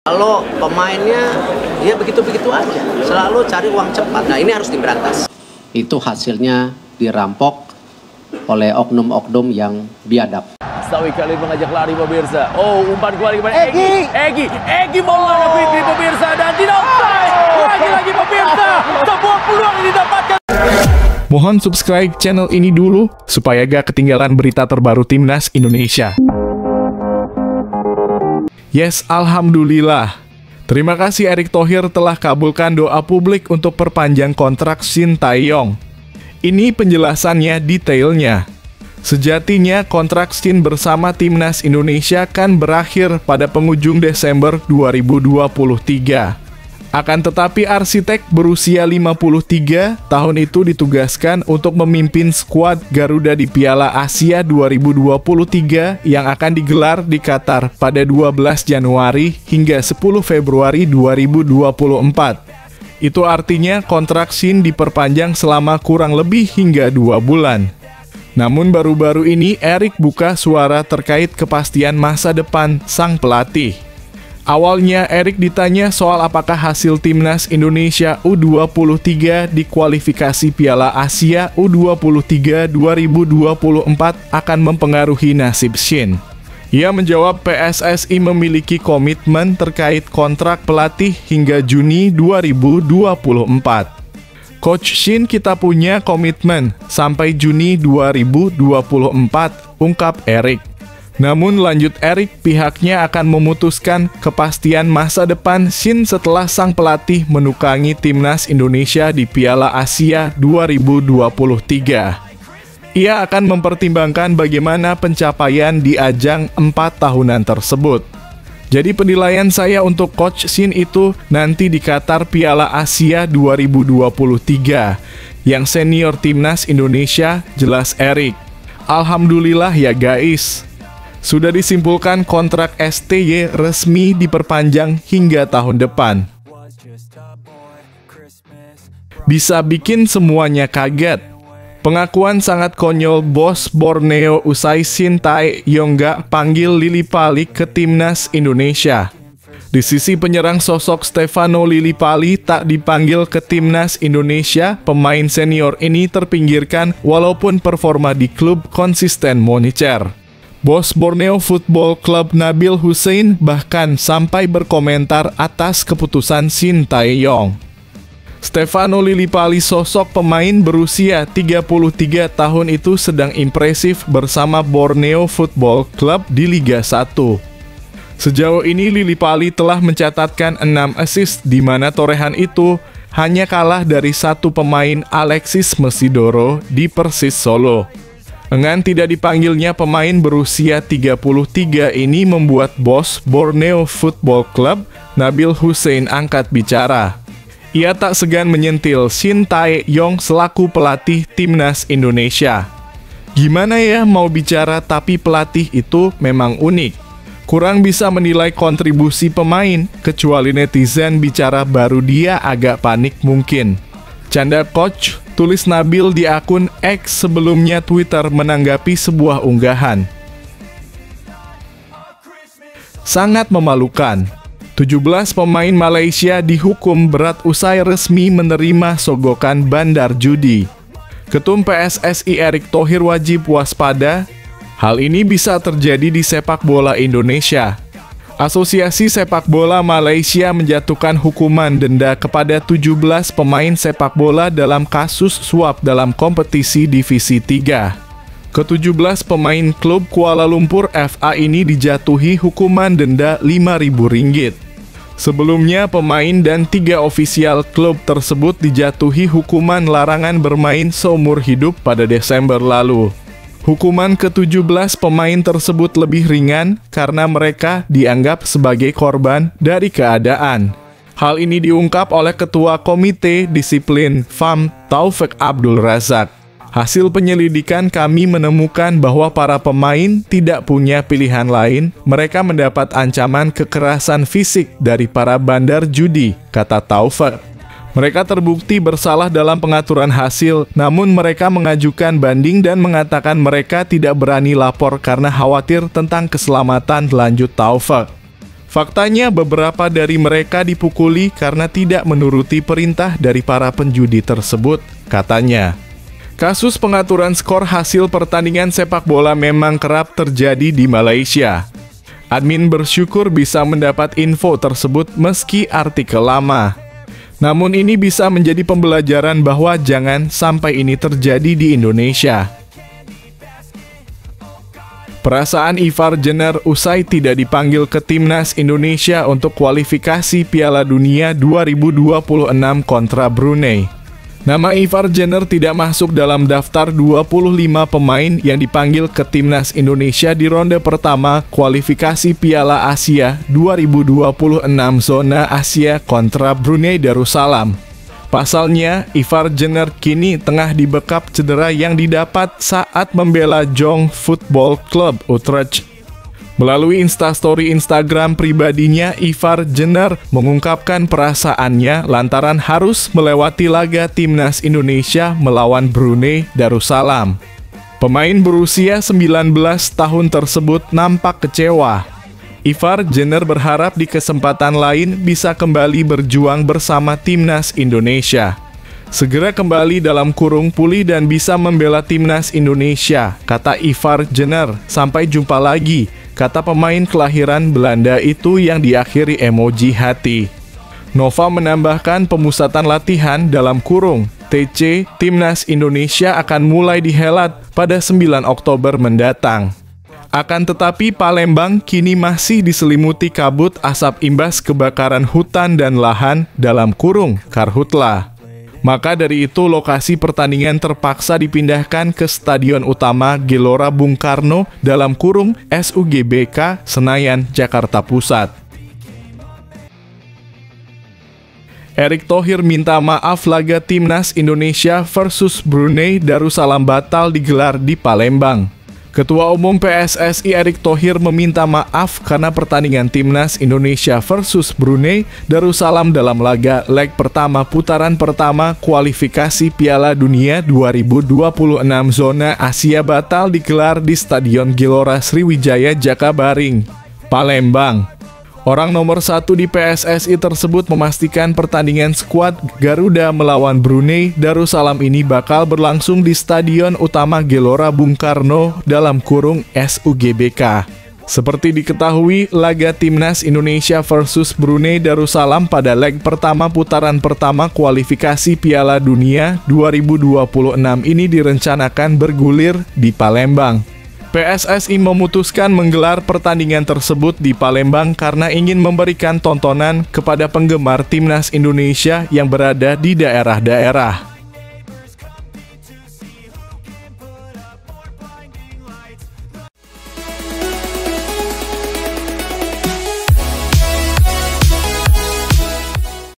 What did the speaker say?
Kalau pemainnya dia begitu-begitu aja, selalu cari uang cepat. Nah, ini harus diberantas. Itu hasilnya dirampok oleh oknum-oknum yang biadab. Sawi kali mengajak lari pemirsa. Oh, umpan keluar kepada Egy mau ada Fikri pemirsa dan tidak offside. Lagi-lagi pemirsa, sebuah peluang yang didapatkan. Mohon subscribe channel ini dulu supaya gak ketinggalan berita terbaru Timnas Indonesia. Yes, alhamdulillah. Terima kasih Erick Thohir telah kabulkan doa publik untuk perpanjang kontrak Shin Tae-yong. Ini penjelasannya detailnya. Sejatinya kontrak Shin bersama Timnas Indonesia kan berakhir pada penghujung Desember 2023. Akan tetapi arsitek berusia 53 tahun itu ditugaskan untuk memimpin skuad Garuda di Piala Asia 2023 yang akan digelar di Qatar pada 12 Januari hingga 10 Februari 2024. Itu artinya kontrak Shin diperpanjang selama kurang lebih hingga 2 bulan. Namun baru-baru ini Erick buka suara terkait kepastian masa depan sang pelatih. Awalnya Erick ditanya soal apakah hasil Timnas Indonesia U23 di kualifikasi Piala Asia U23 2024 akan mempengaruhi nasib Shin. Ia menjawab PSSI memiliki komitmen terkait kontrak pelatih hingga Juni 2024. Coach Shin kita punya komitmen sampai Juni 2024, ungkap Erick. Namun lanjut Erick, pihaknya akan memutuskan kepastian masa depan Shin setelah sang pelatih menukangi Timnas Indonesia di Piala Asia 2023. Ia akan mempertimbangkan bagaimana pencapaian di ajang 4 tahunan tersebut. Jadi penilaian saya untuk Coach Shin itu nanti di Qatar Piala Asia 2023. Yang senior Timnas Indonesia, jelas Erick. Alhamdulillah ya guys. Sudah disimpulkan kontrak STY resmi diperpanjang hingga tahun depan. Bisa bikin semuanya kaget. Pengakuan sangat konyol bos Borneo usai Shin Tae-yong gak panggil Lillipali ke Timnas Indonesia. Di sisi penyerang sosok Stefano Lillipali tak dipanggil ke Timnas Indonesia, pemain senior ini terpinggirkan walaupun performa di klub konsisten moncer. Bos Borneo Football Club Nabil Hussein bahkan sampai berkomentar atas keputusan Shin Tae-yong. Stefano Lillipali, sosok pemain berusia 33 tahun itu sedang impresif bersama Borneo Football Club di Liga 1. Sejauh ini Lillipali telah mencatatkan 6 assist di mana torehan itu hanya kalah dari satu pemain Alexis Mesidoro di Persis Solo. Dengan tidak dipanggilnya pemain berusia 33 ini membuat bos Borneo Football Club, Nabil Hussein, angkat bicara. Ia tak segan menyentil Shin Tae-yong selaku pelatih Timnas Indonesia. Gimana ya mau bicara tapi pelatih itu memang unik. Kurang bisa menilai kontribusi pemain, kecuali netizen bicara baru dia agak panik mungkin. Canda coach, tulis Nabil di akun X sebelumnya Twitter menanggapi sebuah unggahan. Sangat memalukan. 17 pemain Malaysia dihukum berat usai resmi menerima sogokan bandar judi. Ketum PSSI Erick Thohir wajib waspada. Hal ini bisa terjadi di sepak bola Indonesia. Asosiasi Sepak Bola Malaysia menjatuhkan hukuman denda kepada 17 pemain sepak bola dalam kasus suap dalam kompetisi Divisi 3. Ke-17 pemain klub Kuala Lumpur FA ini dijatuhi hukuman denda Rp5.000. Sebelumnya, pemain dan 3 ofisial klub tersebut dijatuhi hukuman larangan bermain seumur hidup pada Desember lalu. Hukuman ke-17 pemain tersebut lebih ringan karena mereka dianggap sebagai korban dari keadaan. Hal ini diungkap oleh Ketua Komite Disiplin FAM Taufik Abdul Razak. Hasil penyelidikan kami menemukan bahwa para pemain tidak punya pilihan lain. Mereka mendapat ancaman kekerasan fisik dari para bandar judi, kata Taufik. Mereka terbukti bersalah dalam pengaturan hasil, namun mereka mengajukan banding dan mengatakan mereka tidak berani lapor karena khawatir tentang keselamatan, lanjut Taufik. Faktanya beberapa dari mereka dipukuli karena tidak menuruti perintah dari para penjudi tersebut, katanya. Kasus pengaturan skor hasil pertandingan sepak bola memang kerap terjadi di Malaysia. Admin bersyukur bisa mendapat info tersebut meski artikel lama. Namun ini bisa menjadi pembelajaran bahwa jangan sampai ini terjadi di Indonesia. Perasaan Ivar Jenner usai tidak dipanggil ke Timnas Indonesia untuk kualifikasi Piala Dunia 2026 kontra Brunei. Nama Ivar Jenner tidak masuk dalam daftar 25 pemain yang dipanggil ke Timnas Indonesia di ronde pertama kualifikasi Piala Asia 2026 zona Asia kontra Brunei Darussalam. Pasalnya, Ivar Jenner kini tengah dibekap cedera yang didapat saat membela Jong Football Club Utrecht. Melalui instastory Instagram pribadinya, Ivar Jenner mengungkapkan perasaannya lantaran harus melewati laga Timnas Indonesia melawan Brunei Darussalam. Pemain berusia 19 tahun tersebut nampak kecewa. Ivar Jenner berharap di kesempatan lain bisa kembali berjuang bersama Timnas Indonesia. Segera kembali dalam kurung pulih dan bisa membela Timnas Indonesia, kata Ivar Jenner. Sampai jumpa lagi, kata pemain kelahiran Belanda itu yang diakhiri emoji hati. Nova menambahkan pemusatan latihan dalam kurung TC Timnas Indonesia akan mulai dihelat pada 9 Oktober mendatang. Akan tetapi Palembang kini masih diselimuti kabut asap imbas kebakaran hutan dan lahan dalam kurung Karhutla. Maka dari itu lokasi pertandingan terpaksa dipindahkan ke Stadion Utama Gelora Bung Karno dalam kurung SUGBK Senayan, Jakarta Pusat. Erick Thohir minta maaf laga Timnas Indonesia versus Brunei Darussalam batal digelar di Palembang. Ketua Umum PSSI Erick Thohir meminta maaf karena pertandingan Timnas Indonesia versus Brunei Darussalam dalam laga leg pertama putaran pertama kualifikasi Piala Dunia 2026 zona Asia batal digelar di Stadion Gelora Sriwijaya Jakabaring, Palembang. Orang nomor 1 di PSSI tersebut memastikan pertandingan skuad Garuda melawan Brunei Darussalam ini bakal berlangsung di Stadion Utama Gelora Bung Karno dalam kurung SUGBK. Seperti diketahui, laga Timnas Indonesia versus Brunei Darussalam pada leg pertama putaran pertama kualifikasi Piala Dunia 2026 ini direncanakan bergulir di Palembang. PSSI memutuskan menggelar pertandingan tersebut di Palembang karena ingin memberikan tontonan kepada penggemar Timnas Indonesia yang berada di daerah-daerah.